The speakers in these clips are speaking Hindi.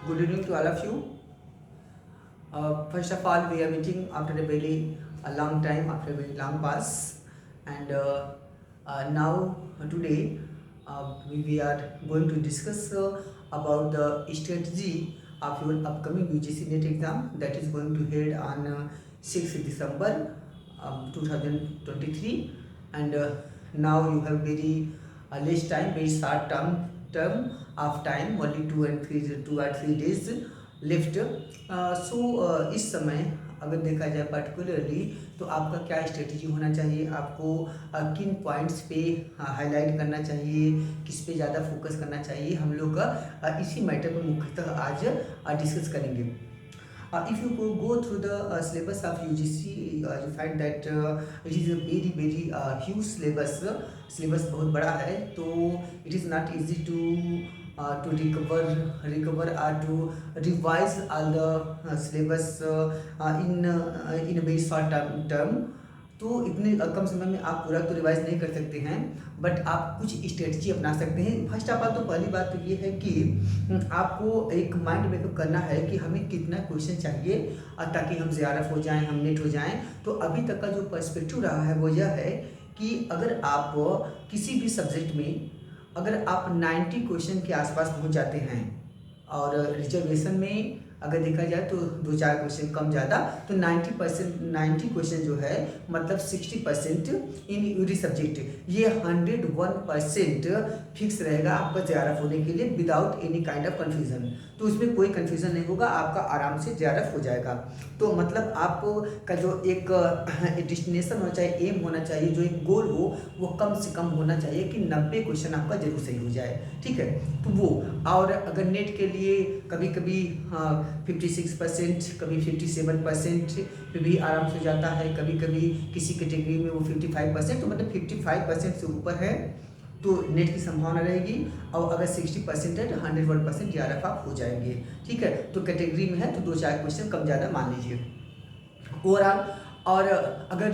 Good evening to all of you. First of all, we are meeting after a very long time, after a very long pause, and now today we are going to discuss about the strategy of your upcoming UGC NET exam that is going to held on 6th December 2023, and now you have very less time, very short term of time, only 2 or 3 days left. इस समय अगर देखा जाए पर्टिकुलरली तो आपका क्या स्ट्रेटजी होना चाहिए, आपको किन पॉइंट्स पे हाईलाइट करना चाहिए, किस पे ज़्यादा फोकस करना चाहिए, हम लोग इसी मैटर पर मुख्यतः आज डिस्कस करेंगे. If you go through the syllabus of UGC, you find that it is a very huge syllabus. Syllabus बहुत बड़ा है, तो it is not easy to recover or to revise all the syllabus in a very short term. तो इतने कम समय में आप पूरा तो रिवाइज नहीं कर सकते हैं, बट आप कुछ स्ट्रेटजी अपना सकते हैं. फर्स्ट ऑफ ऑल तो पहली बात तो ये है कि आपको एक माइंड मेकअप करना है कि हमें कितना क्वेश्चन चाहिए ताकि हम JRF हो जाएं, हम नेट हो जाएं. तो अभी तक का जो पर्सपेक्टिव रहा है वो यह है कि अगर आप किसी भी सब्जेक्ट में अगर आप 90 क्वेश्चन के आसपास पहुंच जाते हैं और रिजर्वेशन में अगर देखा जाए तो 2-4 क्वेश्चन कम ज़्यादा, तो 90 क्वेश्चन जो है मतलब 60% इन यूरी सब्जेक्ट, ये 101% फिक्स रहेगा आपका JRF होने के लिए without any kind of confusion. तो इसमें कोई कन्फ्यूज़न नहीं होगा, आपका आराम से JRF हो जाएगा. तो मतलब आपका जो एक डेस्टिनेशन होना चाहिए, एम होना चाहिए, जो एक गोल हो वो कम से कम होना चाहिए कि 90 क्वेश्चन आपका जरूर सही हो जाए. ठीक है, तो वो. और अगर नेट के लिए कभी कभी 56%, कभी 57% पे भी आराम से जाता है, कभी कभी किसी कैटेगरी में वो 55%, तो मतलब 55% से ऊपर है तो नेट की संभावना रहेगी. और अगर 60% है तो 101% JRF आप हो जाएंगे. ठीक है, तो कैटेगरी में है तो 2-4 क्वेश्चन कम ज़्यादा मान लीजिए ओवरऑल. और अगर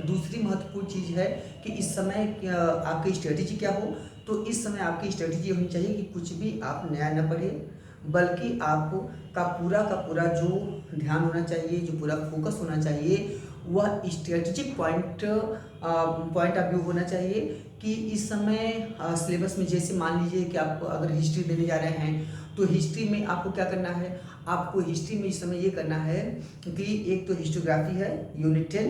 दूसरी महत्वपूर्ण चीज़ है कि इस समय आपकी स्ट्रेटजी क्या हो, तो इस समय आपकी स्ट्रेटजी होनी चाहिए कि कुछ भी आप नया न पढ़े, बल्कि आपका का पूरा जो ध्यान होना चाहिए, जो पूरा फोकस होना चाहिए, वह स्ट्रेटजिक पॉइंट ऑफ व्यू होना चाहिए. कि इस समय सिलेबस में जैसे मान लीजिए कि आप अगर हिस्ट्री देने जा रहे हैं तो हिस्ट्री में आपको क्या करना है, आपको हिस्ट्री में इस समय ये करना है कि एक तो हिस्टोग्राफी है यूनिट 10,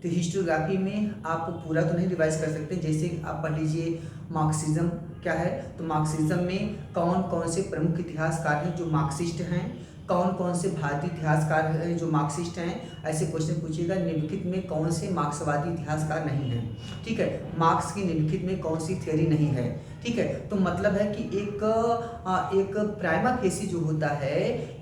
तो हिस्टोग्राफी में आप पूरा तो नहीं रिवाइज कर सकते. जैसे आप पढ़ लीजिए मार्क्सिज्म क्या है, तो मार्क्सिज्म में कौन कौन से प्रमुख इतिहासकार हैं जो मार्क्सिस्ट हैं, कौन कौन से भारतीय इतिहासकार हैं जो मार्क्सिस्ट हैं. ऐसे क्वेश्चन पूछिएगा. निम्नलिखित में कौन से मार्क्सवादी इतिहासकार नहीं हैं. ठीक है, मार्क्स की निम्नलिखित में कौन सी थ्योरी नहीं है. ठीक है, तो मतलब है कि एक प्राइमा फेसी जो होता है,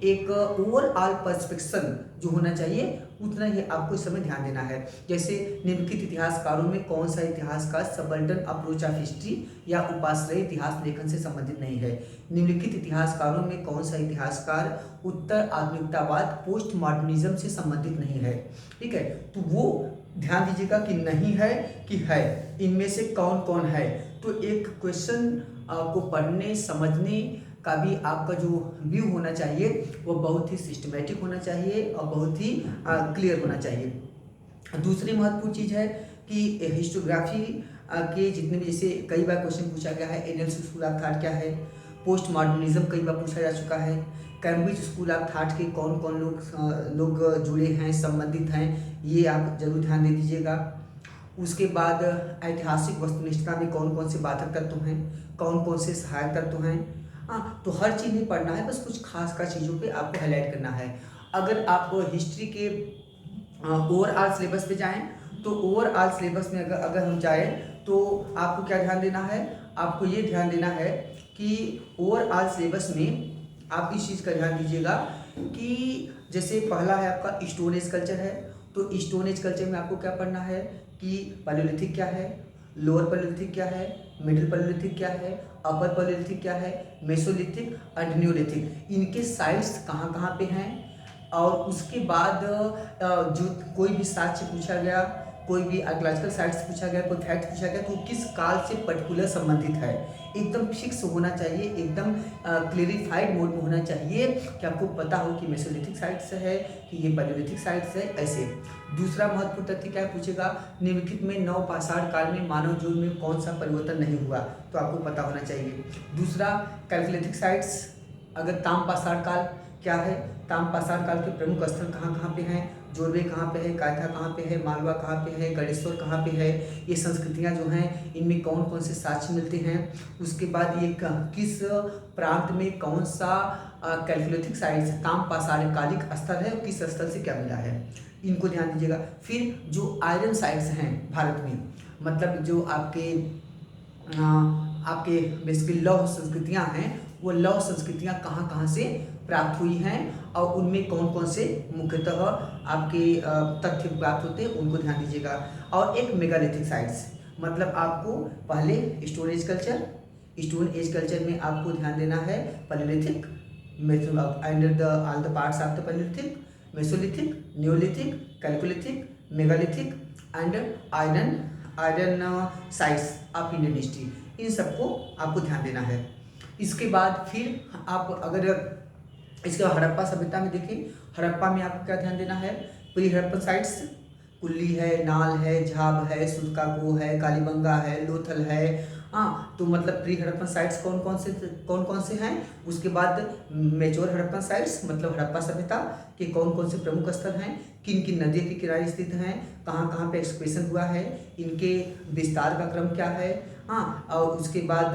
एक ओवरऑल पर्सपेक्शन जो होना चाहिए, उतना ही आपको इस समय ध्यान देना है. जैसे निम्नलिखित इतिहासकारों में कौन सा इतिहासकार सबल्टन अप्रोच ऑफ हिस्ट्री या उपाश्रय इतिहास लेखन से संबंधित नहीं है. निम्नलिखित इतिहासकारों में कौन सा इतिहासकार उत्तर आधुनिकतावाद पोस्ट मॉडर्निज्म से संबंधित नहीं है. ठीक है, तो वो ध्यान दीजिएगा कि नहीं है कि है, इनमें से कौन कौन है. तो एक क्वेश्चन को पढ़ने समझने का भी आपका जो व्यू होना चाहिए वो बहुत ही सिस्टमेटिक होना चाहिए और बहुत ही क्लियर होना चाहिए. दूसरी महत्वपूर्ण चीज़ है कि हिस्टोग्राफी के जितने भी, जैसे कई बार क्वेश्चन पूछा गया है एनएलसी स्कूल ऑफ थॉट क्या है, पोस्ट मॉडर्निज्म कई बार पूछा जा चुका है, कैम्ब्रिज स्कूल ऑफ थॉट के कौन कौन लोग जुड़े हैं, संबंधित हैं, ये आप जरूर ध्यान दे दीजिएगा. उसके बाद ऐतिहासिक वस्तुनिष्ठता में कौन कौन से बाधक तत्व हैं, कौन कौन से सहायक तत्व हैं. हाँ, तो हर चीज़ नहीं पढ़ना है, बस कुछ खास चीज़ों पे आपको हाईलाइट करना है. अगर आप हिस्ट्री के ओवरऑल सिलेबस पे जाएं तो ओवरऑल सिलेबस में अगर हम जाएं तो आपको क्या ध्यान देना है, आपको ये ध्यान देना है कि ओवरऑल सिलेबस में आप इस चीज़ का ध्यान दीजिएगा कि जैसे पहला है आपका स्टोन एज कल्चर है, तो स्टोन एज कल्चर में आपको क्या पढ़ना है कि पैलियोलिथिक क्या है, लोअर पैलियोलिथिक क्या है, मिडिल पैलियोलिथिक क्या है, अपर पैलियोलिथिक क्या है, मेसोलिथिक एंड न्यूलिथिक, इनके साइट्स कहाँ कहाँ पे हैं. और उसके बाद जो कोई भी साक्ष्य पूछा गया, कोई भी आर्कियोलॉजिकल साइट्स पूछा गया, कोई फैक्ट पूछा गया, तो किस काल से पर्टिकुलर संबंधित है, एकदम फिक्स होना चाहिए, एकदम क्लेरिफाइड मोड में होना चाहिए कि आपको पता हो कि मेसोलिथिक साइट्स है कि ये पैलियोलिथिक साइट्स है। ऐसे दूसरा महत्वपूर्ण तथ्य क्या पूछेगा, निम्नलिखित में नव पाषाण काल में मानव जीवन में कौन सा परिवर्तन नहीं हुआ, तो आपको पता होना चाहिए। दूसरा कैल्कोलिथिक साइट्स, अगर ताम पाषाण काल क्या है, ताम पाषाण काल के प्रमुख स्थल कहाँ कहाँ पे हैं, जोरवे कहाँ पे है, कायथा कहाँ पे है, मालवा कहाँ पे है, गणेश्वर कहाँ पे है, ये संस्कृतियाँ जो हैं इनमें कौन कौन से साक्ष्य मिलते हैं। उसके बाद ये किस प्रांत में कौन सा कैल्कोलिथिक साइट्स ताम पाषाण कालिक स्थल है और किस स्थल से क्या मिला है, इनको ध्यान दीजिएगा। फिर जो आयरन साइट्स हैं भारत में, मतलब जो आपके बेसिकली लौह संस्कृतियाँ हैं, वो लौह संस्कृतियाँ कहाँ कहाँ से प्राप्त हुई हैं और उनमें कौन कौन से मुख्यतः आपके तथ्य प्राप्त होते हैं, उनको ध्यान दीजिएगा। और एक मेगालिथिक साइट्स, मतलब आपको पहले स्टोन एज कल्चर में आपको ध्यान देना है palaeolithic under the all the parts of the palaeolithic, mesolithic, neolithic, chalcolithic, megalithic and iron sites of Indian history, इन सबको आपको ध्यान देना है। इसके बाद फिर आप अगर इसके बाद हड़प्पा सभ्यता में देखिए, हड़प्पा में आपको क्या ध्यान देना है, प्री हड़प्पन साइट्स, कुल्ली है, नाल है, झाब है, सुतकाको है, कालीबंगा है, लोथल है। हाँ, तो मतलब प्री हड़प्पन साइट्स कौन कौन से हैं। उसके बाद मेच्योर हड़प्पन साइट्स, मतलब हड़प्पा सभ्यता के कौन कौन से प्रमुख स्थल हैं, किन किन नदियों के किनारे स्थित हैं, कहाँ कहाँ पे एक्सप्रेशन हुआ है, इनके विस्तार का क्रम क्या है। हाँ, और उसके बाद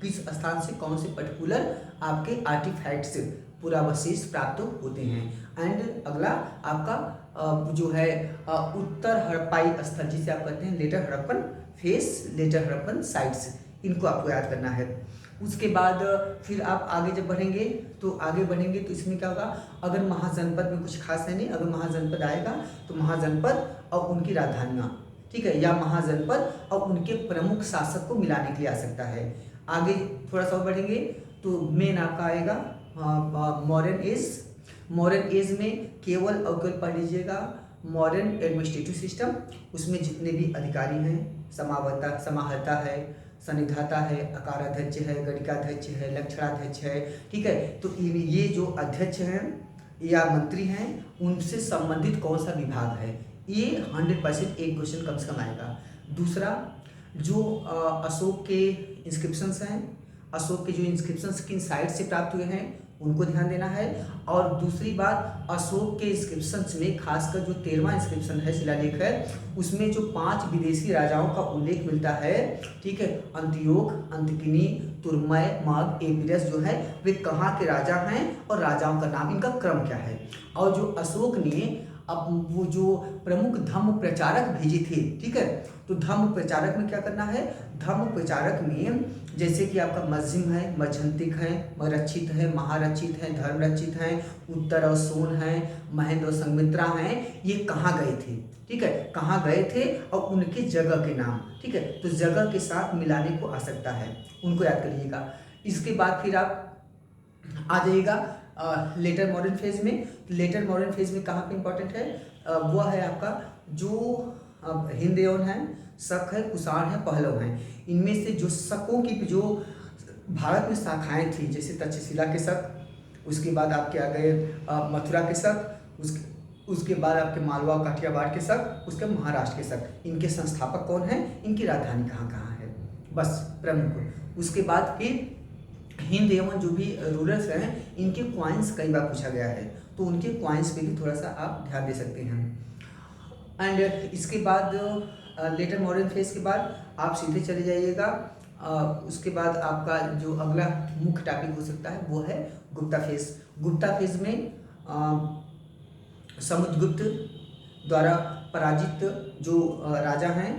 किस स्थान से कौन से पर्टिकुलर आपके आर्टिफैक्ट्स पुरावशेष प्राप्त होते हैं। एंड अगला आपका जो है उत्तर हड़प्पाई स्थल, जिसे आप कहते हैं later Harappan phase, later Harappan sites, इनको आपको याद करना है। उसके बाद फिर आप आगे जब बढ़ेंगे तो इसमें क्या होगा, अगर महाजनपद में कुछ खास है नहीं, अगर महाजनपद आएगा तो महाजनपद और उनकी राजधानियाँ, ठीक है, या महाजनपद और उनके प्रमुख शासक को मिलाने के लिए आ सकता है। आगे थोड़ा सा बढ़ेंगे तो मेन आपका आएगा मॉडर्न एज में केवल और केवल पढ़ लीजिएगा मॉडर्न एडमिनिस्ट्रेटिव सिस्टम, उसमें जितने भी अधिकारी हैं, समाहर्ता है, सन्निधाता है, अकाराध्यक्ष है, गणिकाध्यक्ष है, लक्षणाध्यक्ष है, ठीक है। तो ये जो अध्यक्ष हैं या मंत्री हैं, उनसे संबंधित कौन सा विभाग है, ये 100% एक क्वेश्चन कम से कम आएगा। दूसरा, जो अशोक के इंस्क्रिप्शंस हैं, अशोक के जो इंस्क्रिप्शंस किन साइट से प्राप्त हुए हैं, उनको ध्यान देना है। और दूसरी बात, अशोक के इंस्क्रिप्शंस में खासकर जो 13वां इंस्क्रिप्शन है, शिलालेख है, उसमें जो 5 विदेशी राजाओं का उल्लेख मिलता है, ठीक है, अंत्योक, अंतकिनी, तुर्मय, मग, एपिरस जो है, वे कहाँ के राजा हैं और राजाओं का नाम, इनका क्रम क्या है। और जो अशोक ने अब वो जो प्रमुख धम्म प्रचारक भेजे थे, ठीक है, तो धम्म प्रचारक में क्या करना है, धम्म प्रचारक में जैसे कि आपका मध्यम है, मध्यंतिक है, मरक्षित है, महारक्षित है, धर्मरक्षित है, उत्तर और सोन है, महेंद्र और संमित्रा हैं, ये कहाँ गए थे, ठीक है, कहाँ गए थे और उनके जगह के नाम, ठीक है, तो जगह के साथ मिलाने को आ सकता है, उनको याद करिएगा। इसके बाद फिर आप आ जाइएगा लेटर मॉडर्न फेज में। लेटर मॉडर्न फेज में कहाँ पे इंपॉर्टेंट है, वह है आपका जो हिंद यवन है, शक है, कुषाण है, पहलव हैं, इनमें से जो शकों की जो भारत में शाखाएं थी, जैसे तक्षशिला के शक, उसके बाद आपके आ गए मथुरा के शक, उसके बाद आपके मालवा काठियावाड़ के शक, उसके महाराष्ट्र के शक, इनके संस्थापक कौन हैं, इनकी राजधानी कहाँ कहाँ है, बस प्रमुख। उसके बाद फिर हिंद एवं जो भी रूलर्स हैं, इनके क्वाइंस कई बार पूछा गया है, तो उनके क्वाइंस पे भी थोड़ा सा आप ध्यान दे सकते हैं। एंड इसके बाद लेटर मॉडर्न फेज के बाद आप सीधे चले जाइएगा, उसके बाद आपका जो अगला मुख्य टॉपिक हो सकता है वो है गुप्ता फेज। गुप्ता फेज में समुद्रगुप्त द्वारा पराजित जो राजा हैं,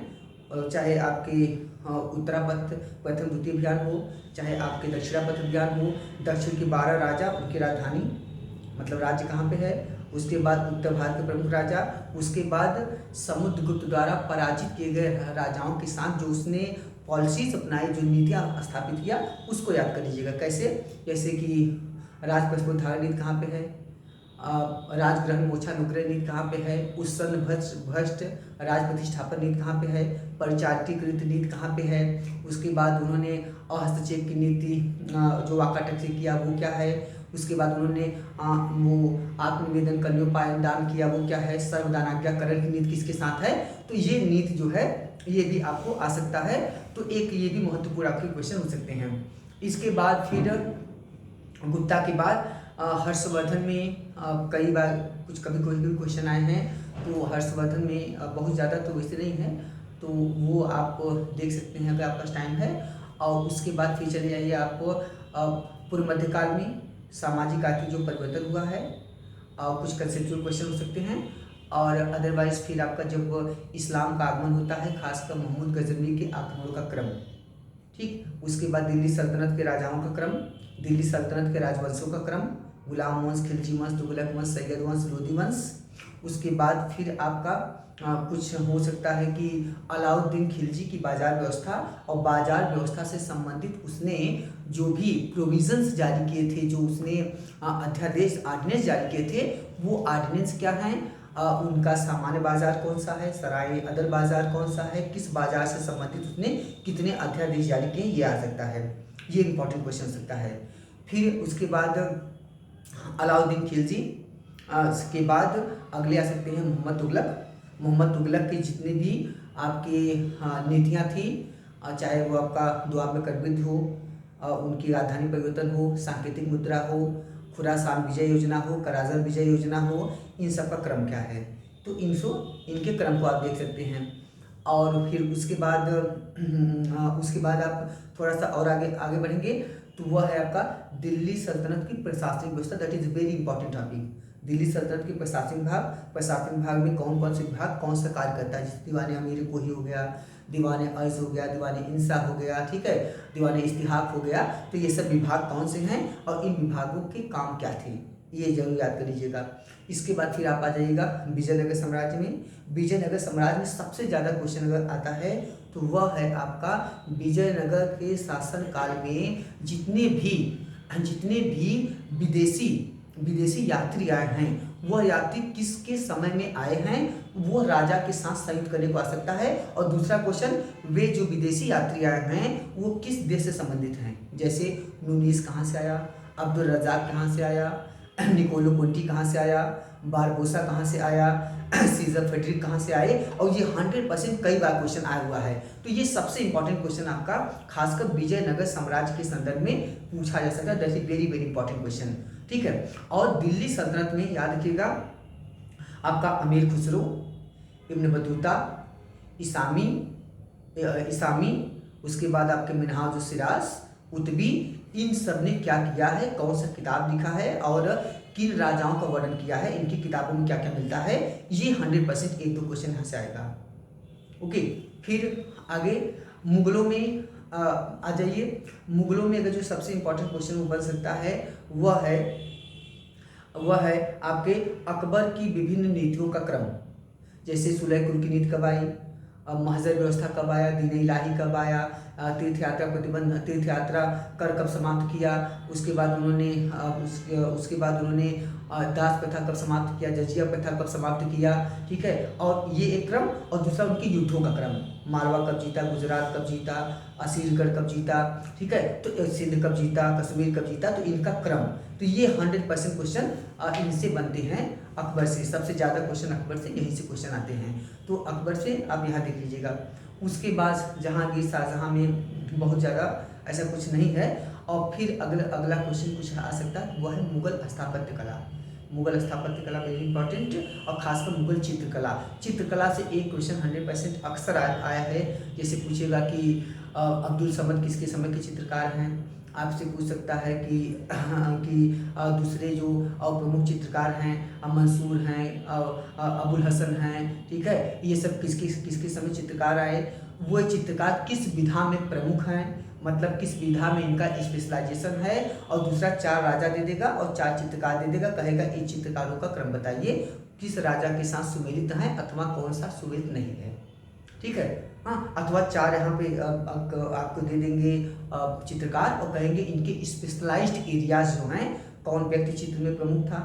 चाहे आपके उत्तरापथ प्रथम द्वितीय अभियान हो, चाहे आपके दक्षिणापथ अभियान हो, दक्षिण के 12 राजा, उनकी राजधानी मतलब राज्य कहाँ पे है, उसके बाद उत्तर भारत के प्रमुख राजा, उसके बाद समुद्रगुप्त द्वारा पराजित किए गए राजाओं के साथ जो उसने पॉलिसीज अपनाई, जो नीतियाँ स्थापित किया, उसको याद कर लीजिएगा। कैसे, जैसे कि राजपशुधारण नीति कहाँ पे है, राजग्रहण मोक्षानुग्रह नीति कहाँ पे है, उत्सन्न भ्रष्ट राज प्रतिष्ठापन नीति कहाँ पे है, परिचारिकृत नीति कहाँ पे है, उसके बाद उन्होंने हस्तक्षेप की नीति जो वाकाटक से किया वो क्या है, उसके बाद उन्होंने वो आत्मनिवेदन कन्योपायन दान किया वो क्या है, सर्वदानाज्ञाकरण की नीति किसके साथ है। तो ये नीति जो है ये भी आपको आ सकता है, तो एक ये भी महत्वपूर्ण आपके क्वेश्चन हो सकते हैं। इसके बाद फिर गुप्ता के बाद हर्षवर्धन में कई बार कभी कोई भी क्वेश्चन आए हैं, तो हर्षवर्धन में बहुत ज़्यादा तो वैसे नहीं है, तो वो आप देख सकते हैं अगर आपका टाइम है। और उसके बाद फिर चले जाइए आप पूर्व मध्यकाल में सामाजिक आर्थिक जो परिवर्तन हुआ है, कुछ कंसेप्चुअल क्वेश्चन हो सकते हैं। और अदरवाइज फिर आपका जब इस्लाम का आगमन होता है, खासकर मोहम्मद गजनवी के आक्रमणों का क्रम, ठीक। उसके बाद दिल्ली सल्तनत के राजाओं का क्रम, दिल्ली सल्तनत के राजवंशों का क्रम, गुलाम वंश, खिलजी वंश, तुगलक वंश, सैयद वंश, लोधी वंश। उसके बाद फिर आपका कुछ हो सकता है कि अलाउद्दीन खिलजी की बाजार व्यवस्था, और बाजार व्यवस्था से संबंधित उसने जो भी प्रोविजंस जारी किए थे, जो उसने अध्यादेश आर्डिनेंस जारी किए थे, वो आर्डिनेंस क्या हैं, उनका सामान्य बाजार कौन सा है, सराय अदर बाजार कौन सा है, किस बाजार से संबंधित उसने कितने अध्यादेश जारी किए, ये आ सकता है, ये इंपॉर्टेंट क्वेश्चन हो सकता है। फिर उसके बाद अलाउद्दीन खिलजी के बाद अगले आ सकते हैं मोहम्मद तुगलक। मोहम्मद तुगलक के जितने भी आपके नीतियाँ थी, चाहे वो आपका दुआब में कटबिद हो, उनकी राजधानी परिवर्तन हो, सांकेतिक मुद्रा हो, खुरासान विजय योजना हो, कराजन विजय योजना हो, इन सब का क्रम क्या है, तो इनके क्रम को आप देख सकते हैं। और फिर उसके बाद आप थोड़ा सा और आगे बढ़ेंगे, तो वह है आपका दिल्ली सल्तनत की प्रशासनिक व्यवस्था। That is very important topic. Delhi सल्तनत के प्रशासनिक विभाग में कौन कौन से विभाग कौन सा कार्य करता है, जैसे दीवान अमीर कोही हो गया, दीवान अर्ज हो गया, दीवान इंसा हो गया, ठीक है, दीवान इस्तिहाक हो गया। तो ये सब विभाग कौन से हैं और इन विभागों के काम क्या थे, ये जरूर याद कर लीजिएगा। इसके बाद फिर आप आ जाइएगा विजयनगर साम्राज्य में। विजयनगर साम्राज्य में सबसे ज़्यादा क्वेश्चन अगर आता है तो वह है आपका विजयनगर के शासन काल में जितने भी विदेशी यात्री आए हैं, वह यात्री किसके समय में आए हैं, वो राजा के साथ संयुक्त करने को आ सकता है। और दूसरा क्वेश्चन, वे जो विदेशी यात्री आए हैं वो किस देश से संबंधित हैं, जैसे नूनीस कहाँ से आया, अब्दुल रज़ाक कहाँ से आया, निकोलो कोंटी कहाँ से आया, बारबोसा कहाँ से आया, सीजर फेडरिक कहाँ से आए। और ये 100% कई बार क्वेश्चन आया हुआ है, तो ये सबसे इंपॉर्टेंट क्वेश्चन आपका खासकर विजयनगर साम्राज्य के संदर्भ में पूछा जा सकता है। That is very very important question, ठीक है। और दिल्ली सल्तनत में याद रखिएगा आपका अमीर खुसरो, इब्न बतूता, इसामी, उसके बाद आपके मिनहाज सिराज, उतबी, इन सब ने क्या किया है, कौन सा किताब लिखा है और किन राजाओं का वर्णन किया है, इनकी किताबों में क्या क्या मिलता है, ये 100% एक दो क्वेश्चन यहाँ से आएगा। ओके, फिर आगे मुगलों में आ जाइए। मुगलों में अगर जो सबसे इंपॉर्टेंट क्वेश्चन वो बन सकता है वह है आपके अकबर की विभिन्न नीतियों का क्रम, जैसे सुलह कुल की नीति कब आई, महजर व्यवस्था कब आया, दीन इलाही कब आया, तीर्थ यात्रा प्रतिबंध, तीर्थ यात्रा कर कब समाप्त किया, उसके बाद उन्होंने दास प्रथा कब समाप्त किया, जजिया प्रथा कब समाप्त किया, ठीक है। और ये एक क्रम, और दूसरा उनकी युद्धों का क्रम, मालवा कब जीता, गुजरात कब जीता, असीरगढ़ कब जीता, ठीक है, तो सिंध कब जीता, कश्मीर कब जीता, तो इनका क्रम। तो ये 100% क्वेश्चन इनसे बनते हैं अकबर से। सबसे ज़्यादा क्वेश्चन अकबर से यहीं से क्वेश्चन आते हैं, तो अकबर से आप यहाँ देख लीजिएगा। उसके बाद जहांगीर शाहजहां में बहुत ज़्यादा ऐसा कुछ नहीं है। और फिर अगला क्वेश्चन कुछ आ सकता है, वह है मुगल स्थापत्य कला। मुगल स्थापत्य कला वेरी इंपॉर्टेंट, और खासकर मुगल चित्रकला से एक क्वेश्चन 100% अक्सर आया है। जैसे पूछेगा कि अब्दुल समद किसके समय के चित्रकार हैं, आपसे पूछ सकता है कि दूसरे जो प्रमुख चित्रकार हैं मंसूर हैं, अबुल हसन हैं, ठीक है, ये सब किसके समय चित्रकार आए, वो चित्रकार किस विधा में प्रमुख हैं, मतलब किस विधा में इनका स्पेशलाइजेशन है। और दूसरा 4 राजा दे देगा और 4 चित्रकार दे देगा, कहेगा इन चित्रकारों का क्रम बताइए, किस राजा के साथ सुमेलित हैं अथवा कौन सा सुमेलित नहीं है, ठीक है। हाँ, अथवा 4 यहाँ पे आपको दे देंगे चित्रकार, और कहेंगे इनके स्पेशलाइज्ड एरियाज जो हैं, कौन व्यक्ति चित्र में प्रमुख था,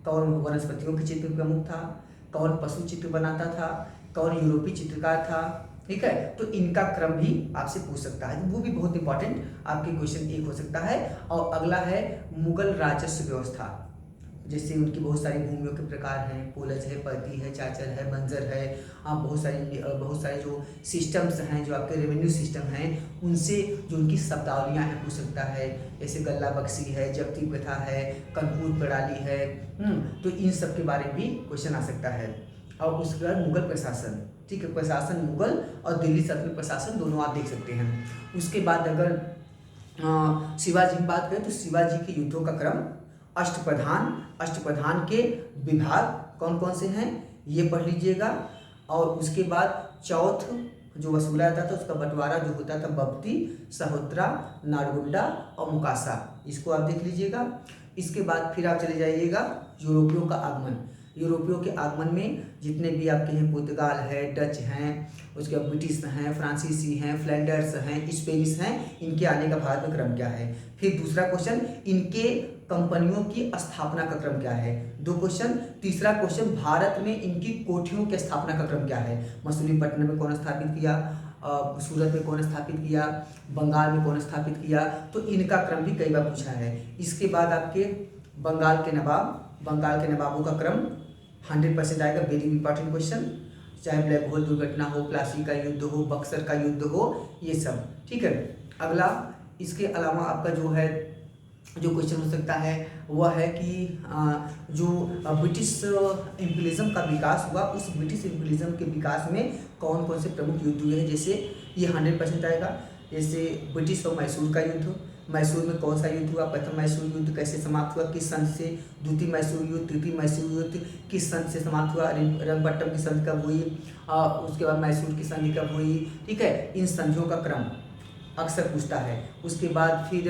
कौन वनस्पतियों के चित्र में प्रमुख था, कौन पशु चित्र बनाता था, कौन यूरोपीय चित्रकार था, ठीक है, तो इनका क्रम भी आपसे पूछ सकता है, वो भी बहुत इंपॉर्टेंट आपके क्वेश्चन एक हो सकता है। और अगला है मुगल राजस्व व्यवस्था, जैसे उनकी बहुत सारी भूमियों के प्रकार हैं, पोलज है, पति है, चाचर है, बंजर है, बहुत सारे जो सिस्टम्स हैं, जो आपके रेवेन्यू सिस्टम हैं, उनसे जो उनकी शब्दावलियाँ हैं पूछ सकता है। जैसे गल्ला बख्शी है, जब्ती प्रथा है, कनकूर प्रणाली है, तो इन सब के बारे में भी क्वेश्चन आ सकता है। और उसके बाद मुगल प्रशासन, ठीक है, प्रशासन मुगल और दिल्ली सल्तनत प्रशासन दोनों आप देख सकते हैं। उसके बाद अगर शिवाजी की बात करें तो शिवाजी के युद्धों का क्रम, अष्टप्रधान के विभाग कौन कौन से हैं ये पढ़ लीजिएगा। और उसके बाद चौथ जो वसूला जाता था उसका बंटवारा जो होता था बप्ती, सहोत्रा, नारगुंडा और मुकासा, इसको आप देख लीजिएगा। इसके बाद फिर आप चले जाइएगा यूरोपियों का आगमन। यूरोपियों के आगमन में जितने भी आपके हैं, पुर्तगाल है, डच हैं, उसके बाद ब्रिटिश हैं, फ्रांसीसी हैं, फ्लैंडर्स हैं, स्पेनिश हैं, इनके आने का भारत में क्रम क्या है। फिर दूसरा क्वेश्चन, इनके कंपनियों की स्थापना का क्रम क्या है, 2 क्वेश्चन। तीसरा क्वेश्चन, भारत में इनकी कोठियों की स्थापना का क्रम क्या है, मसूलीपट्टनम में कौन स्थापित किया, सूरत में कौन स्थापित किया, बंगाल में कौन स्थापित किया, तो इनका क्रम भी कई बार पूछा है। इसके बाद आपके बंगाल के नवाबों का क्रम 100% आएगा, वेरी इंपॉर्टेंट क्वेश्चन, चाहे ब्लैक होल दुर्घटना हो, प्लासी का युद्ध हो, बक्सर का युद्ध हो, ये सब, ठीक है। अगला इसके अलावा आपका जो क्वेश्चन हो सकता है वह है कि जो ब्रिटिश इम्पीरियलिज्म का विकास हुआ, उस ब्रिटिश इम्पीरियलिज्म के विकास में कौन कौन से प्रमुख युद्ध हुए हैं, जैसे ये 100% आएगा। जैसे ब्रिटिश और मैसूर का युद्ध, मैसूर में कौन सा युद्ध हुआ, प्रथम मैसूर युद्ध कैसे समाप्त हुआ, किस सन से, द्वितीय मैसूर युद्ध, तृतीय मैसूर युद्ध किस सन से समाप्त हुआ, रंगपट्टम की संधि कब हुई, उसके बाद मैसूर की संधि कब हुई, ठीक है, इन संधियों का क्रम अक्सर पूछता है। उसके बाद फिर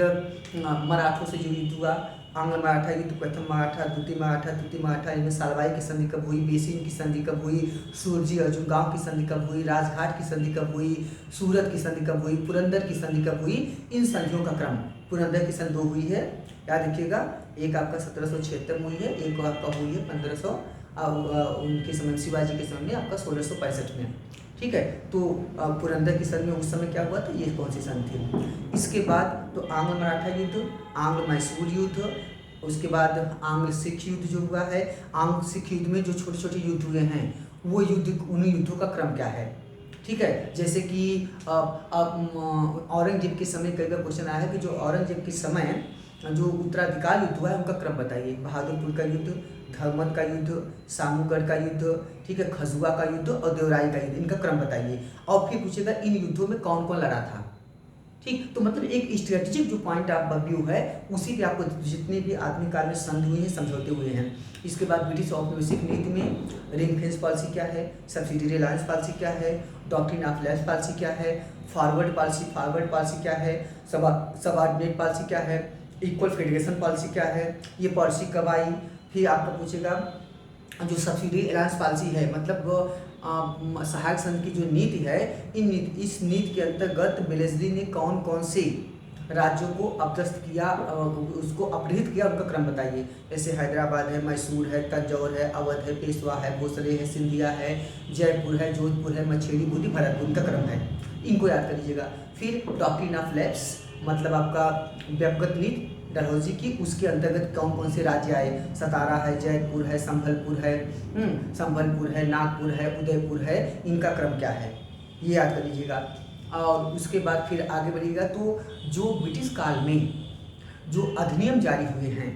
मराठों से जो युद्ध हुआ, आंग्ल मराठा युद्ध, प्रथम मराठा, द्वितीय मराठा, तृतीय मराठा, इनमें सालवाई की संधि कब हुई, बेसिन की संधि कब हुई, सूरजी अर्जुन गांव की संधि कब हुई, राजघाट की संधि कब हुई, सूरत की संधि कब हुई, पुरंदर की संधि कब हुई, इन संधियों का क्रम। पुरंदर की संधि 2 हुई है, याद रखिएगा, एक आपका 1776 में हुई है, एक आपका हुई है 1500 उनके समय, शिवाजी के समय में आपका 1665 में, ठीक है। तो पुरंदर की संधि में उस समय क्या हुआ था, ये कौन सी संधि थी। इसके बाद तो आंग्ल मराठा युद्ध, आंग्ल मैसूर युद्ध, उसके बाद आंग्ल सिख युद्ध जो हुआ है, आंग्ल सिख युद्ध में जो छोटे छोटे युद्ध हुए हैं वो युद्ध, उन युद्धों का क्रम क्या है, ठीक है। जैसे कि औरंगजेब के समय कई बार क्वेश्चन आया है कि जो औरंगजेब के समय जो उत्तराधिकार युद्ध हुआ है उनका क्रम बताइए, बहादुरपुर का युद्ध, धर्मद का युद्ध, सामूगढ़ का युद्ध, ठीक है, खजुआ का युद्ध और देवराई का युद्ध, इनका क्रम बताइए। और फिर पूछेगा इन युद्धों में कौन कौन लड़ा था, ठीक। तो मतलब एक स्ट्रेटेजिक जो पॉइंट आप व्यू है उसी पे आपको जितने भी आधुनिक काल में संधि हुए हैं, समझौते हुए हैं। इसके बाद ब्रिटिश औपनिवेशिक नीति में रिंग फेंस पॉलिसी क्या है, सब्सिडियरी अलायंस पॉलिसी क्या है, डॉक्ट्रिन ऑफ लैंड पॉलिसी क्या है, फॉरवर्ड पॉलिसी क्या है, सबऑर्डिनेट पॉलिसी क्या है, इक्वल फेडरेशन पॉलिसी क्या है, ये पॉलिसी कब आई। फिर आपका पूछेगा जो सब्सिडी अलायंस पॉलिसी है, मतलब सहायक संघ की जो नीति है, इस नीति के अंतर्गत वेलेस्ली ने कौन कौन से राज्यों को अपदस्थ किया, उसको अपहृत किया, उनका क्रम बताइए। जैसे हैदराबाद है, मैसूर है, तंजौर है, अवध है, पेशवा है, भोसले है, सिंधिया है, जयपुर है, जोधपुर है, मछली, बूंदी, भरतपुर, इनका क्रम है, इनको याद कर लीजिएगा। फिर डॉक्ट्रिन ऑफ लैप्स, मतलब आपका व्यक्तिगत नीति डलहौजी की, उसके अंतर्गत कौन कौन से राज्य आए, सतारा है, जयपुर है, संभलपुर है, नागपुर है, उदयपुर है, इनका क्रम क्या है, ये याद कर लीजिएगा। और उसके बाद फिर आगे बढ़िएगा तो जो ब्रिटिश काल में जो अधिनियम जारी हुए हैं,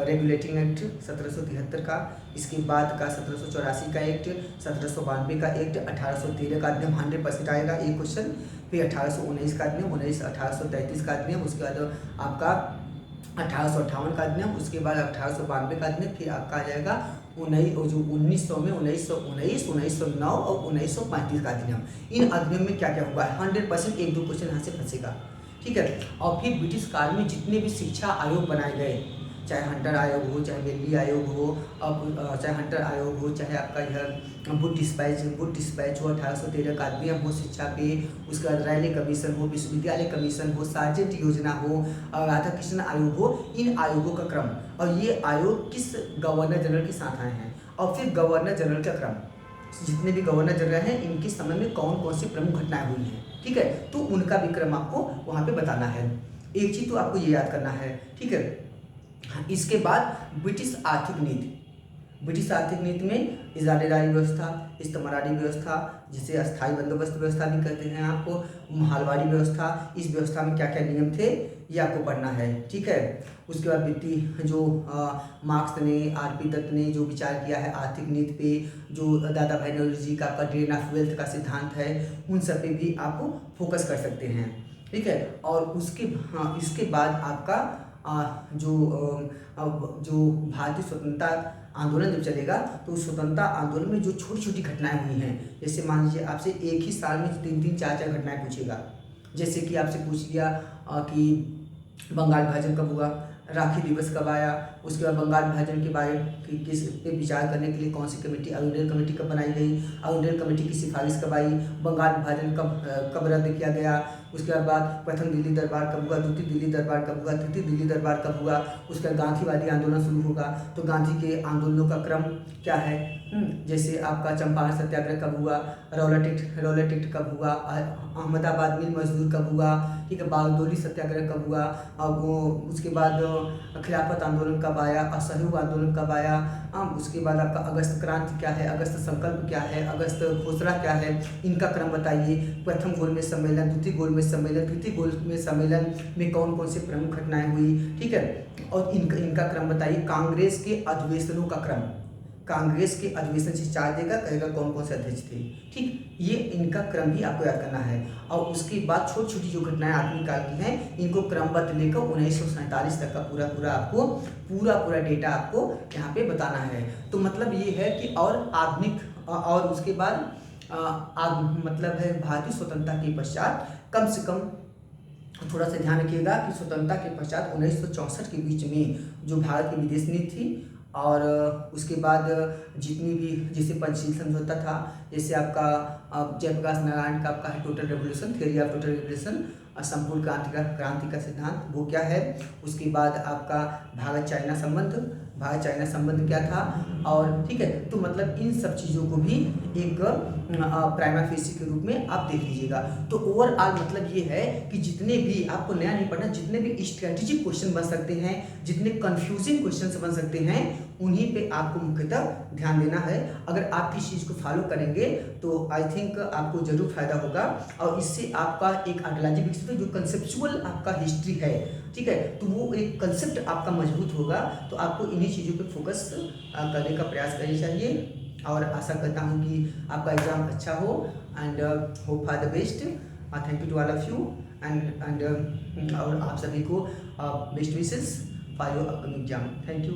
रेगुलेटिंग एक्ट 1773 का, इसके बाद का 1784 का एक्ट, 1792 का एक्ट, 1813 का अधिनियम 100% आएगा एक क्वेश्चन। फिर 1819 का अधिनियम, 1833 का अधिनियम, उसके बाद आपका 1858 का अधिनियम, उसके बाद 1892 का अधिनियम, फिर आपका आ जाएगा 1900 में 1919, 1909 और 1935 का अधिनियम। इन अधिनियम में क्या क्या हुआ है 100% 1-2 क्वेश्चन यहाँ से फंसेगा, ठीक है। और फिर ब्रिटिश काल में जितने भी शिक्षा आयोग बनाए गए, चाहे हंटर आयोग हो, चाहे वेल्ली आयोग हो, अब चाहे हंटर आयोग हो, चाहे आपका यह बुट डिस्पैच हो, 1813 का अधिनियम हो शिक्षा पे, उसके बाद रैली कमीशन हो, विश्वविद्यालय कमीशन हो, सार्जेंट योजना हो, राधा कृष्ण आयोग हो, इन आयोगों का क्रम, और ये आयोग किस गवर्नर जनरल के साथ आए हैं, और फिर गवर्नर जनरल का क्रम, जितने भी गवर्नर जनरल हैं इनके समय में कौन कौन सी प्रमुख घटनाएं हुई हैं, ठीक है। तो उनका भी क्रम आपको वहाँ पे बताना है। एक चीज़ तो आपको ये याद करना है, ठीक है। हाँ, इसके बाद ब्रिटिश आर्थिक नीति। ब्रिटिश आर्थिक नीति में इजारेदारी व्यवस्था, इस्तमारारी व्यवस्था, जिसे अस्थायी बंदोबस्त व्यवस्था भी कहते हैं, आपको माहलवारी व्यवस्था, इस व्यवस्था में क्या क्या नियम थे ये आपको पढ़ना है, ठीक है। उसके बाद वित्तीय जो मार्क्स ने, आरपी दत्त ने जो विचार किया है आर्थिक नीति पे, जो दादा भाई नौरोजी जी का ड्रेन ऑफ वेल्थ का सिद्धांत है, उन सब पे भी आप फोकस कर सकते हैं, ठीक है। और इसके बाद आपका जो भारतीय स्वतंत्रता आंदोलन जब चलेगा तो उस स्वतंत्रता आंदोलन में जो छोटी छोटी घटनाएं हुई हैं, जैसे मान लीजिए आपसे एक ही साल में 3-3, 4-4 घटनाएं पूछेगा। जैसे कि आपसे पूछ लिया कि बंगाल विभाजन कब हुआ, राखी दिवस कब आया, उसके बाद बंगाल विभाजन के बारे में किस पे विचार करने के लिए कौन सी कमेटी, अरुणेल कमेटी कब बनाई गई, अरुणेल कमेटी की सिफारिश कब आई, बंगाल विभाजन कब रद्द किया गया, उसके बाद प्रथम दिल्ली दरबार कब हुआ, द्वितीय दिल्ली दरबार कब हुआ, तृतीय दिल्ली दरबार कब हुआ, उसके बाद गांधीवादी आंदोलन शुरू होगा तो गांधी के आंदोलनों का क्रम क्या है। जैसे आपका चंपारण सत्याग्रह कब हुआ, रौलट एक्ट कब हुआ, अहमदाबाद मिल मजदूर कब हुआ, ठीक है, बारदोली सत्याग्रह कब हुआ, अब उसके बाद खिलाफत आंदोलन कब आया, असहयोग आंदोलन कब आया, उसके बाद आपका अगस्त क्रांति क्या है, अगस्त संकल्प क्या है, अगस्त घोषणा क्या है, इनका क्रम बताइए। प्रथम गोलमेज सम्मेलन, द्वितीय गोलमेज सम्मेलन, तृतीय गोलमेज सम्मेलन में कौन कौन से प्रमुख घटनाएं हुई, ठीक है, और इनका क्रम बताइए। कांग्रेस के अधिवेशनों का क्रम, कांग्रेस के अधिवेशन से चार्ज देगा, कहेगा कौन कौन से अध्यक्ष थे, ठीक, ये इनका क्रम भी आपको याद करना है। और उसके बाद छोटी छोटी जो घटनाएं आत्मकाल की हैं इनको क्रमबद्ध लेकर 1947 तक का पूरा डेटा आपको यहाँ पे बताना है। तो मतलब ये है कि और आधुनिक और उसके बाद मतलब है भारतीय स्वतंत्रता के पश्चात कम से कम थोड़ा सा ध्यान रखिएगा कि स्वतंत्रता के पश्चात 1964 के बीच में जो भारत की विदेश नीति थी और उसके बाद जितनी भी जैसे पंचशील समझौता था, जैसे आपका जयप्रकाश नारायण का आपका है total revolution, theory of total revolution, संपूर्ण क्रांति का सिद्धांत, वो क्या है। उसके बाद आपका भारत चाइना संबंध क्या था, और ठीक है, तो मतलब इन सब चीज़ों को भी एक प्राइमा फेसी के रूप में आप देख लीजिएगा। तो ओवरऑल मतलब ये है कि जितने भी आपको नया नहीं पढ़ना, जितने भी स्ट्रेटेजिक क्वेश्चन बन सकते हैं, जितने कंफ्यूजिंग क्वेश्चन बन सकते हैं, उन्हीं पे आपको मुख्यतः ध्यान देना है। अगर आप इस चीज़ को फॉलो करेंगे तो आई थिंक आपको जरूर फायदा होगा, और इससे आपका एक आइडियोलॉजी विकसित हो, जो कंसेप्चुअल आपका हिस्ट्री है, ठीक है, तो वो एक कंसेप्ट आपका मजबूत होगा। तो आपको इन्हीं चीज़ों पे फोकस करने का प्रयास करना चाहिए, और आशा करता हूँ कि आपका एग्ज़ाम अच्छा हो, and hope for the best. Thank you to all of you, and और आप सभी को best wishes for your upcoming exam. Thank you.